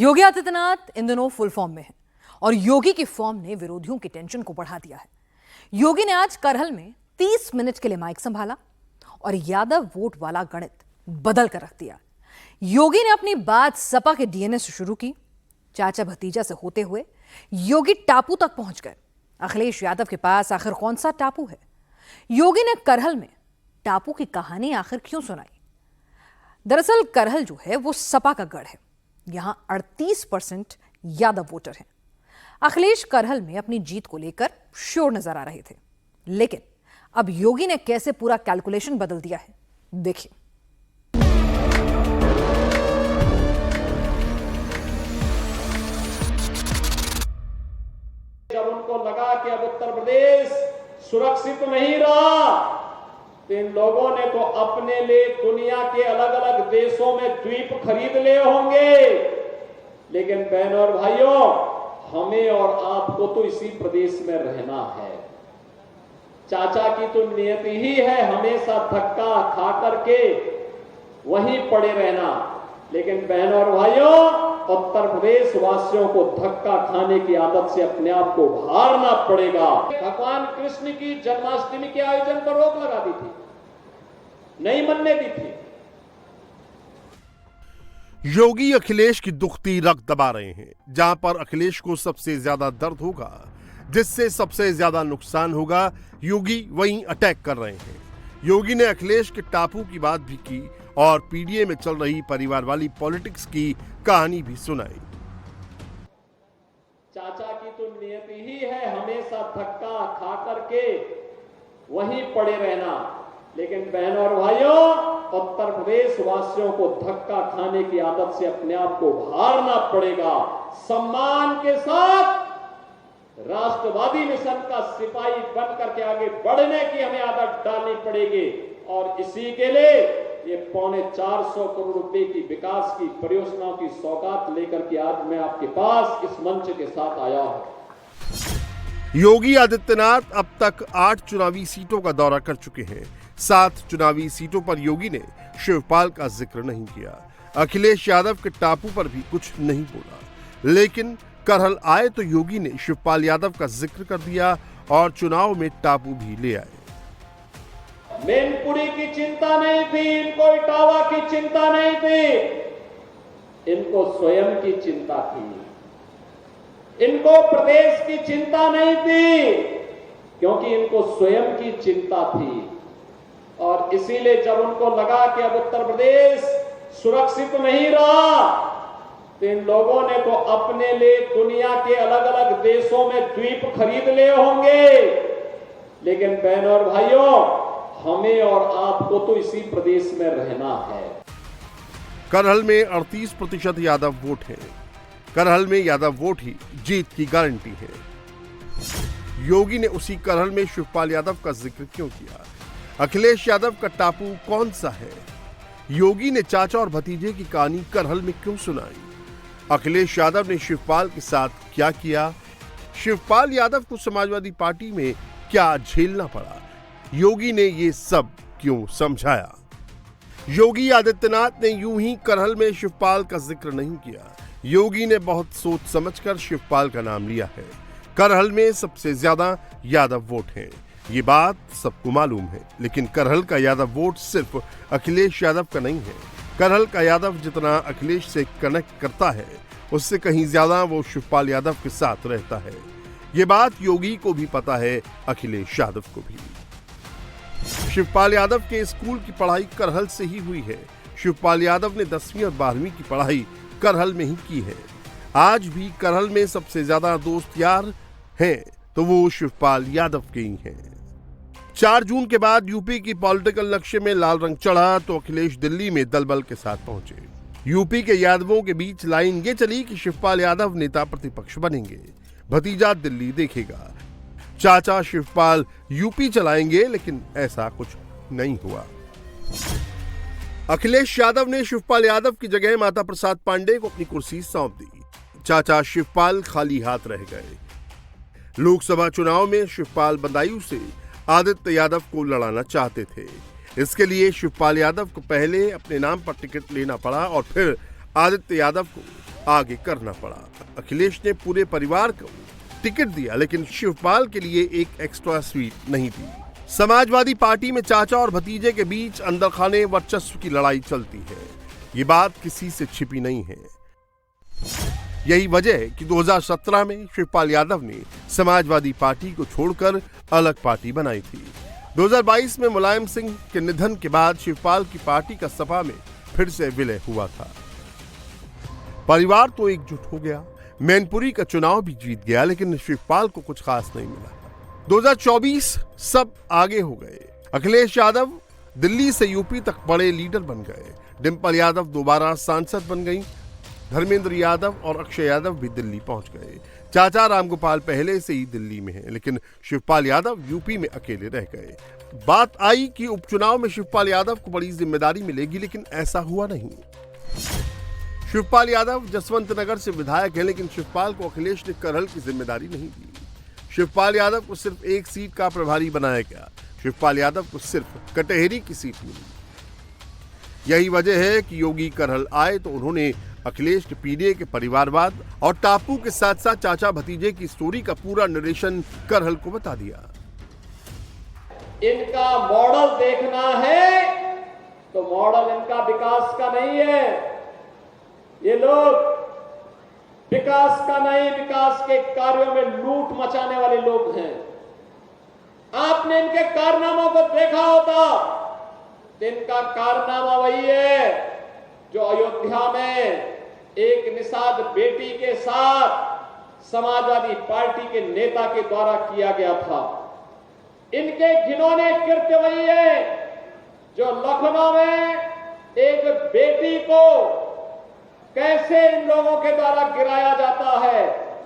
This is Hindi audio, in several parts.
योगी आदित्यनाथ इन दिनों फुल फॉर्म में है और योगी की फॉर्म ने विरोधियों की टेंशन को बढ़ा दिया है। योगी ने आज करहल में 30 मिनट के लिए माइक संभाला और यादव वोट वाला गणित बदल कर रख दिया। योगी ने अपनी बात सपा के डीएनए से शुरू की, चाचा भतीजा से होते हुए योगी टापू तक पहुंच गए। अखिलेश यादव के पास आखिर कौन सा टापू है? योगी ने करहल में टापू की कहानी आखिर क्यों सुनाई? दरअसल करहल जो है वो सपा का गढ़ है। यहां 38% यादव वोटर हैं। अखिलेश करहल में अपनी जीत को लेकर श्योर नजर आ रहे थे, लेकिन अब योगी ने कैसे पूरा कैलकुलेशन बदल दिया है, देखिए। जब उनको लगा कि अब उत्तर प्रदेश सुरक्षित नहीं रहा, तो इन लोगों ने तो अपने लिए दुनिया के अलग अलग देशों में द्वीप खरीद लिए होंगे, लेकिन बहनों और भाइयों, हमें और आपको तो इसी प्रदेश में रहना है। चाचा की तो नियति ही है हमेशा धक्का खा करके वहीं पड़े रहना, लेकिन बहनों और भाइयों, उत्तर प्रदेश वासियों को धक्का खाने की आदत से अपने आप को उभारना पड़ेगा। भगवान कृष्ण की जन्माष्टमी के आयोजन पर रोक लगा दी थी, नहीं मनने दी थी। योगी अखिलेश की दुखती रग दबा रहे हैं। जहां पर अखिलेश को सबसे ज्यादा दर्द होगा, जिससे सबसे ज्यादा नुकसान होगा, योगी वहीं अटैक कर रहे हैं। योगी ने अखिलेश के टापू की बात भी की और पीडीए में चल रही परिवार वाली पॉलिटिक्स की कहानी भी सुनाई। चाचा की तो नियति ही है हमेशा धक्का खा करके वहीं पड़े रहना, लेकिन बहनों और भाइयों, उत्तर प्रदेश वासियों को धक्का खाने की आदत से अपने आप को उभारना पड़ेगा। सम्मान के साथ राष्ट्रवादी मिशन का सिपाही बन करके आगे बढ़ने की हमें आदत डालनी पड़ेगी, और इसी के लिए ये 450 करोड़ रुपए की विकास की परियोजनाओं की सौगात लेकर के आज मैं आपके पास इस मंच के साथ आया हूं। योगी आदित्यनाथ अब तक 8 चुनावी सीटों का दौरा कर चुके हैं। 7 चुनावी सीटों पर योगी ने शिवपाल का जिक्र नहीं किया। अखिलेश यादव के टापू पर भी कुछ नहीं बोला, लेकिन करहल आए तो योगी ने शिवपाल यादव का जिक्र कर दिया और चुनाव में टापू भी ले आए। मैनपुरी की चिंता नहीं थी इनको, इटावा की चिंता नहीं थी, इनको स्वयं की चिंता थी। इनको प्रदेश की चिंता नहीं थी, क्योंकि इनको स्वयं की चिंता थी। और इसीलिए जब उनको लगा कि अब उत्तर प्रदेश सुरक्षित नहीं रहा, तो इन लोगों ने तो अपने लिए दुनिया के अलग अलग देशों में द्वीप खरीद लिए होंगे, लेकिन बहनों और भाइयों, हमें और आपको तो इसी प्रदेश में रहना है। करहल में 38% यादव वोट है। करहल में यादव वोट ही जीत की गारंटी है। योगी ने उसी करहल में शिवपाल यादव का जिक्र क्यों किया? अखिलेश यादव का टापू कौन सा है? योगी ने चाचा और भतीजे की कहानी करहल में क्यों सुनाई? अखिलेश यादव ने शिवपाल के साथ क्या किया? शिवपाल यादव को समाजवादी पार्टी में क्या झेलना पड़ा? योगी ने ये सब क्यों समझाया? योगी आदित्यनाथ ने यूं ही करहल में शिवपाल का जिक्र नहीं किया। योगी ने बहुत सोच समझकर शिवपाल का नाम लिया है। करहल में सबसे ज्यादा यादव वोट हैं, ये बात सबको मालूम है, लेकिन करहल का यादव वोट सिर्फ अखिलेश यादव का नहीं है। करहल का यादव जितना अखिलेश से कनेक्ट करता है, उससे कहीं ज्यादा वो शिवपाल यादव के साथ रहता है। ये बात योगी को भी पता है, अखिलेश यादव को भी। शिवपाल यादव के स्कूल की पढ़ाई करहल से ही हुई है। शिवपाल यादव ने 10वीं और 12वीं की पढ़ाई करहल में ही की है। आज भी करहल में सबसे ज्यादा दोस्त यार हैं तो वो शिवपाल यादव के ही हैं। 4 जून के बाद यूपी की पॉलिटिकल नक्शे में लाल रंग चढ़ा तो अखिलेश दिल्ली में दलबल के साथ पहुंचे। यूपी के यादवों के बीच लाइन ये चली कि शिवपाल यादव नेता प्रतिपक्ष बनेंगे, भतीजा दिल्ली देखेगा, चाचा शिवपाल यूपी चलाएंगे, लेकिन ऐसा कुछ नहीं हुआ। अखिलेश यादव ने शिवपाल यादव की जगह माता प्रसाद पांडे को अपनी कुर्सी सौंप दी। चाचा शिवपाल खाली हाथ रह गए। लोकसभा चुनाव में शिवपाल बदायूं से आदित्य यादव को लड़ाना चाहते थे। इसके लिए शिवपाल यादव को पहले अपने नाम पर टिकट लेना पड़ा और फिर आदित्य यादव को आगे करना पड़ा। अखिलेश ने पूरे परिवार को टिकट दिया, लेकिन शिवपाल के लिए एक एक्स्ट्रा सीट नहीं दी। समाजवादी पार्टी में चाचा और भतीजे के बीच अंदर खाने वर्चस्व की लड़ाई चलती है। ये बात किसी से छिपी नहीं है। यही वजह है कि 2017 में शिवपाल यादव ने समाजवादी पार्टी को छोड़कर अलग पार्टी बनाई थी। 2022 में मुलायम सिंह के निधन के बाद शिवपाल की पार्टी का सपा में फिर से विलय हुआ था। परिवार तो एकजुट हो गया, मैनपुरी का चुनाव भी जीत गया, लेकिन शिवपाल को कुछ खास नहीं मिला। 2024 सब आगे हो गए। अखिलेश यादव दिल्ली से यूपी तक बड़े लीडर बन गए। डिंपल यादव दोबारा सांसद बन गई। धर्मेंद्र यादव और अक्षय यादव भी दिल्ली पहुंच गए। चाचा रामगोपाल पहले से ही दिल्ली में हैं, लेकिन शिवपाल यादव यूपी में अकेले रह गए। बात आई कि उपचुनाव में शिवपाल यादव को बड़ी जिम्मेदारी मिलेगी, लेकिन ऐसा हुआ नहीं। शिवपाल यादव जसवंत नगर से विधायक हैं, लेकिन शिवपाल को अखिलेश ने करहल की जिम्मेदारी नहीं दी। शिवपाल यादव को सिर्फ एक सीट का प्रभारी बनाया गया। शिवपाल यादव को सिर्फ कटहरी की सीट मिली। यही वजह है कि योगी करहल आए तो उन्होंने अखिलेश के पीडीए के परिवारवाद और टापू के साथ साथ चाचा भतीजे की स्टोरी का पूरा नरेशन करहल को बता दिया। इनका मॉडल देखना है तो मॉडल इनका विकास का नहीं है। ये लोग विकास का नहीं, विकास के कार्यों में लूट मचाने वाले लोग हैं। आपने इनके कारनामों को देखा होता तो इनका कारनामा वही है जो अयोध्या में एक निषाद बेटी के साथ समाजवादी पार्टी के नेता के द्वारा किया गया था। इनके घिनौने कृत्य वही है जो लखनऊ में एक बेटी को कैसे इन लोगों के द्वारा गिराया जाता है,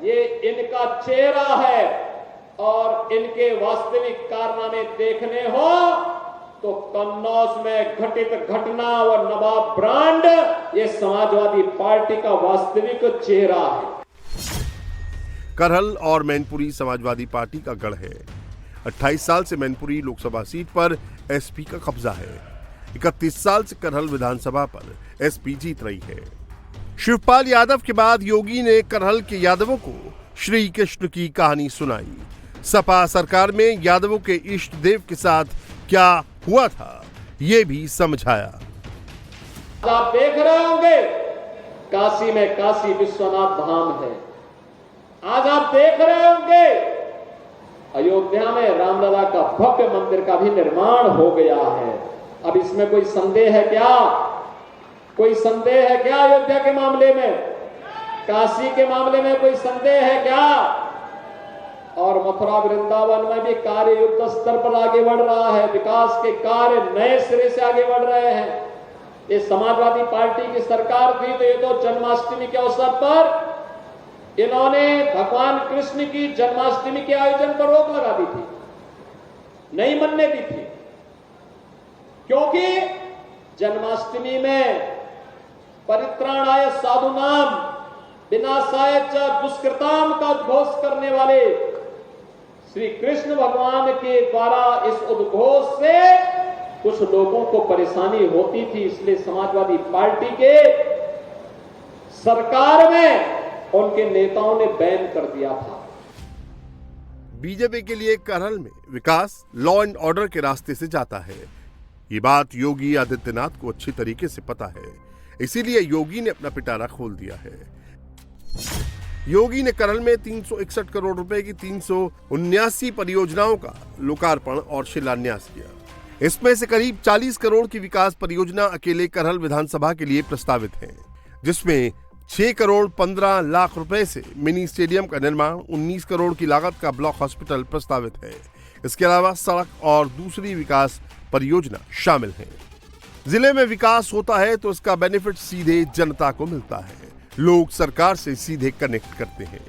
ये इनका चेहरा है। और इनके वास्तविक कारनामे देखने हो तो कन्नौज में घटित घटना और नवाब ब्रांड ये समाजवादी पार्टी का वास्तविक चेहरा है। करहल और मैनपुरी समाजवादी पार्टी का गढ़ है। 28 साल से मैनपुरी लोकसभा सीट पर एसपी का कब्जा है। 31 साल से करहल विधानसभा पर एसपी जीत रही है। शिवपाल यादव के बाद योगी ने करहल के यादवों को श्री कृष्ण की कहानी सुनाई। सपा सरकार में यादवों के इष्ट देव के साथ क्या हुआ था ये भी समझाया। आप देख रहे होंगे काशी में काशी विश्वनाथ धाम है। आज आप देख रहे होंगे अयोध्या में रामलला का भव्य मंदिर का भी निर्माण हो गया है। अब इसमें कोई संदेह है क्या? कोई संदेह है क्या अयोध्या के मामले में? काशी के मामले में कोई संदेह है क्या? और मथुरा वृंदावन में भी कार्य युद्ध स्तर पर आगे बढ़ रहा है। विकास के कार्य नए सिरे से आगे बढ़ रहे हैं। ये समाजवादी पार्टी की सरकार थी तो ये तो जन्माष्टमी के अवसर पर इन्होंने भगवान कृष्ण की जन्माष्टमी के आयोजन पर रोक लगा दी थी, नहीं मनने दी थी, क्योंकि जन्माष्टमी में परित्राणाय साधुनाम विनाशाय च दुष्कृताम का उद्घोष करने वाले श्री कृष्ण भगवान के द्वारा इस उद्घोष से कुछ लोगों को परेशानी होती थी, इसलिए समाजवादी पार्टी के सरकार में उनके नेताओं ने बैन कर दिया था। बीजेपी के लिए करहल में विकास लॉ एंड ऑर्डर के रास्ते से जाता है। ये बात योगी आदित्यनाथ को अच्छी तरीके से पता है, इसीलिए योगी ने अपना पिटारा खोल दिया है। योगी ने करहल में 361 करोड़ रुपए की 379 परियोजनाओं का लोकार्पण और शिलान्यास किया। इसमें से करीब 40 करोड़ की विकास परियोजना अकेले करहल विधानसभा के लिए प्रस्तावित है, जिसमें 6 करोड़ 15 लाख रुपए से मिनी स्टेडियम का निर्माण, 19 करोड़ की लागत का ब्लॉक हॉस्पिटल प्रस्तावित है। इसके अलावा सड़क और दूसरी विकास परियोजना शामिल है। जिले में विकास होता है तो इसका बेनिफिट सीधे जनता को मिलता है। लोग सरकार से सीधे कनेक्ट करते हैं।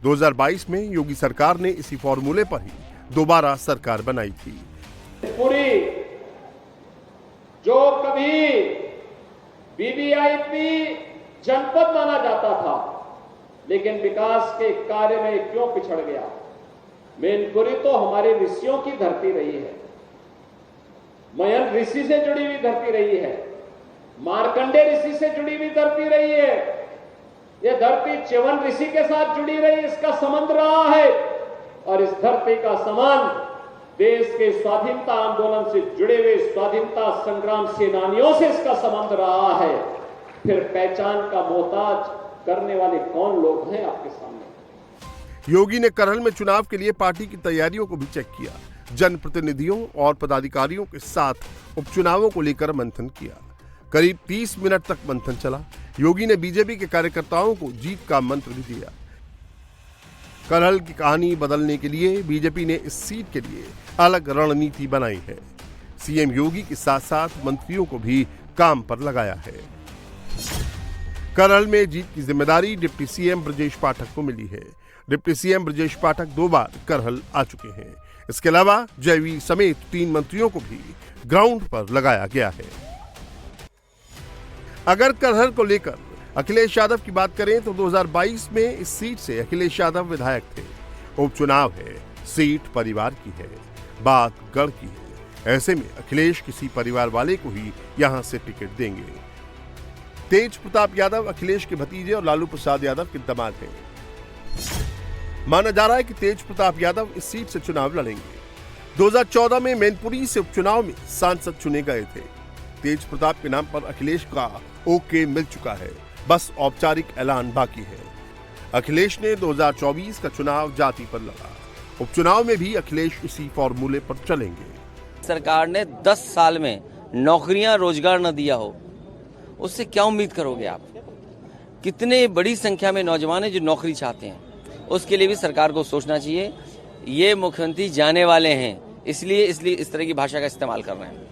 2022 में योगी सरकार ने इसी फॉर्मूले पर ही दोबारा सरकार बनाई थी। पूरी जो कभी वीवीआईपी जनपद माना जाता था, लेकिन विकास के कार्य में क्यों पिछड़ गया? मैनपुरी तो हमारे ऋषियों की धरती रही है, मयन ऋषि से जुड़ी हुई धरती रही है, मार्कंडे ऋषि से जुड़ी हुई धरती रही है। ये धरती च्यवन ऋषि के साथ जुड़ी रही, इसका संबंध रहा है। और इस धरती का संबंध देश के स्वाधीनता आंदोलन से जुड़े हुए स्वाधीनता संग्राम सेनानियों से इसका संबंध रहा है। फिर पहचान का मोहताज करने वाले कौन लोग हैं आपके सामने? योगी ने करहल में चुनाव के लिए पार्टी की तैयारियों को भी चेक किया। जनप्रतिनिधियों और पदाधिकारियों के साथ उपचुनावों को लेकर मंथन किया। करीब 30 मिनट तक मंथन चला। योगी ने बीजेपी के कार्यकर्ताओं को जीत का मंत्र भी दिया। करहल की कहानी बदलने के लिए बीजेपी ने इस सीट के लिए अलग रणनीति बनाई है। सीएम योगी के साथ साथ मंत्रियों को भी काम पर लगाया है। करहल में जीत की जिम्मेदारी डिप्टी सीएम ब्रजेश पाठक को मिली है। डिप्टी सीएम ब्रजेश पाठक 2 बार करहल आ चुके हैं। इसके अलावा जयवीर समेत 3 मंत्रियों को भी ग्राउंड पर लगाया गया है। अगर करहल को लेकर अखिलेश यादव की बात करें तो 2022 में इस सीट से अखिलेश यादव विधायक थे। उपचुनाव है, सीट परिवार की है, बात गढ़ की है। ऐसे में अखिलेश किसी परिवार वाले को ही यहां से टिकट देंगे। तेज प्रताप यादव अखिलेश के भतीजे और लालू प्रसाद यादव के दामाद हैं। माना जा रहा है कि तेज प्रताप यादव इस सीट से चुनाव लड़ेंगे। 2014 में मैनपुरी से उपचुनाव में सांसद चुने गए थे। तेज प्रताप के नाम पर अखिलेश का ओके मिल चुका है, बस औपचारिक ऐलान बाकी है। अखिलेश ने 2024 का चुनाव जाति पर लड़ा। उपचुनाव में भी अखिलेश इसी फॉर्मूले पर चलेंगे। सरकार ने 10 साल में नौकरियां रोजगार न दिया हो, उससे क्या उम्मीद करोगे आप? कितने बड़ी संख्या में नौजवान हैं जो नौकरी चाहते हैं, उसके लिए भी सरकार को सोचना चाहिए। ये मुख्यमंत्री जाने वाले हैं, इसलिए इस तरह की भाषा का इस्तेमाल कर रहे हैं।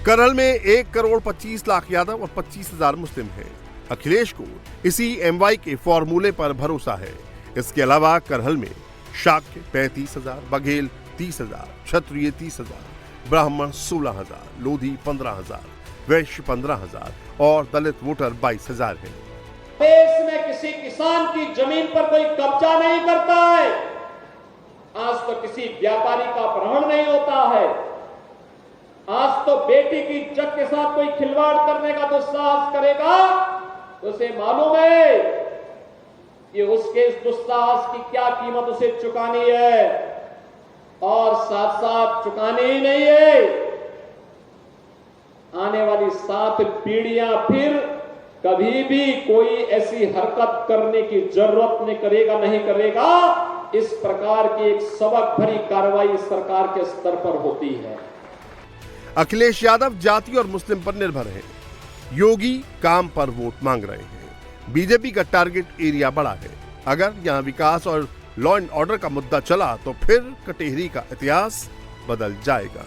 करहल में 1,25,00,000 यादव और 25,000 मुस्लिम हैं। अखिलेश को इसी MY के फॉर्मूले पर भरोसा है। इसके अलावा करहल में शाक्य 35,000, बघेल 30,000, क्षत्रिय 30,000, ब्राह्मण 16,000, लोधी 15,000, वैश्य 15,000 और दलित वोटर 22,000 हैं। देश में किसी किसान की जमीन पर कोई कब्जा नहीं करता है। आज तो किसी व्यापारी का अपहरण नहीं होता है। आज तो बेटी की इज्जत के साथ कोई खिलवाड़ करने का दुस्साहस करेगा तो उसे मालूम है कि उसके इस दुस्साहस की क्या कीमत उसे चुकानी है, और साथ साथ चुकानी ही नहीं है, आने वाली 7 पीढ़ियां फिर कभी भी कोई ऐसी हरकत करने की जरूरत नहीं करेगा। इस प्रकार की एक सबक भरी कार्रवाई सरकार के स्तर पर होती है। अखिलेश यादव जाति और मुस्लिम पर निर्भर है। योगी काम पर वोट मांग रहे हैं। बीजेपी का टारगेट एरिया बड़ा है। अगर यहां विकास और लॉ एंड ऑर्डर का मुद्दा चला तो फिर कटेहरी का इतिहास बदल जाएगा।